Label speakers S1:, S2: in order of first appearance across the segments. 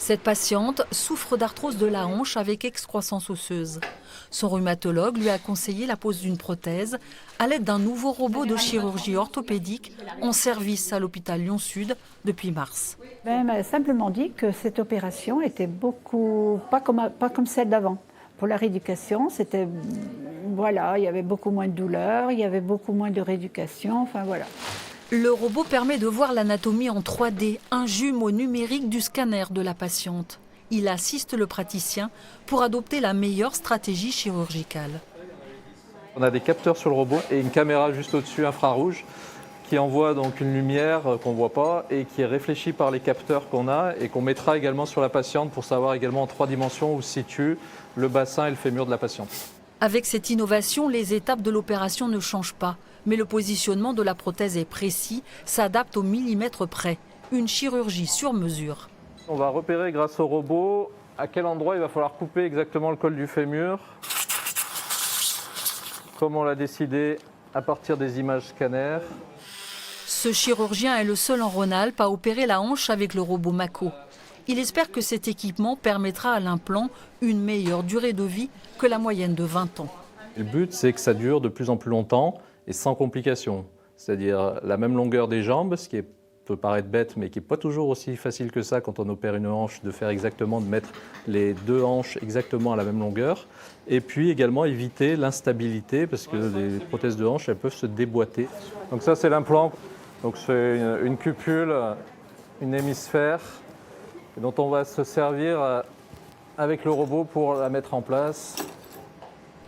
S1: Cette patiente souffre d'arthrose de la hanche avec excroissance osseuse. Son rhumatologue lui a conseillé la pose d'une prothèse à l'aide d'un nouveau robot de chirurgie orthopédique en service à l'hôpital Lyon-Sud depuis mars.
S2: Elle m'a simplement dit que cette opération était pas comme celle d'avant. Pour la rééducation, il y avait beaucoup moins de douleur, il y avait beaucoup moins de rééducation, enfin voilà.
S1: Le robot permet de voir l'anatomie en 3D, un jumeau numérique du scanner de la patiente. Il assiste le praticien pour adopter la meilleure stratégie chirurgicale.
S3: On a des capteurs sur le robot et une caméra juste au-dessus infrarouge qui envoie donc une lumière qu'on ne voit pas et qui est réfléchie par les capteurs qu'on a et qu'on mettra également sur la patiente pour savoir également en 3 dimensions où se situe le bassin et le fémur de la patiente.
S1: Avec cette innovation, les étapes de l'opération ne changent pas, mais le positionnement de la prothèse est précis, s'adapte au millimètre près. Une chirurgie sur mesure.
S3: On va repérer grâce au robot à quel endroit il va falloir couper exactement le col du fémur, comme on l'a décidé à partir des images scanner.
S1: Ce chirurgien est le seul en Rhône-Alpes à opérer la hanche avec le robot Mako. Il espère que cet équipement permettra à l'implant une meilleure durée de vie que la moyenne de 20 ans.
S3: Le but, c'est que ça dure de plus en plus longtemps et sans complications. C'est-à-dire la même longueur des jambes, ce qui peut paraître bête, mais qui n'est pas toujours aussi facile que ça quand on opère une hanche, de mettre les 2 hanches exactement à la même longueur. Et puis également éviter l'instabilité, parce que les prothèses de hanche, elles peuvent se déboîter. Donc ça, c'est l'implant. Donc c'est une cupule, une hémisphère, dont on va se servir avec le robot pour la mettre en place.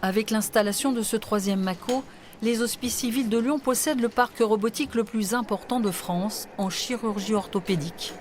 S1: Avec l'installation de ce 3e Mako, les Hospices civils de Lyon possèdent le parc robotique le plus important de France en chirurgie orthopédique.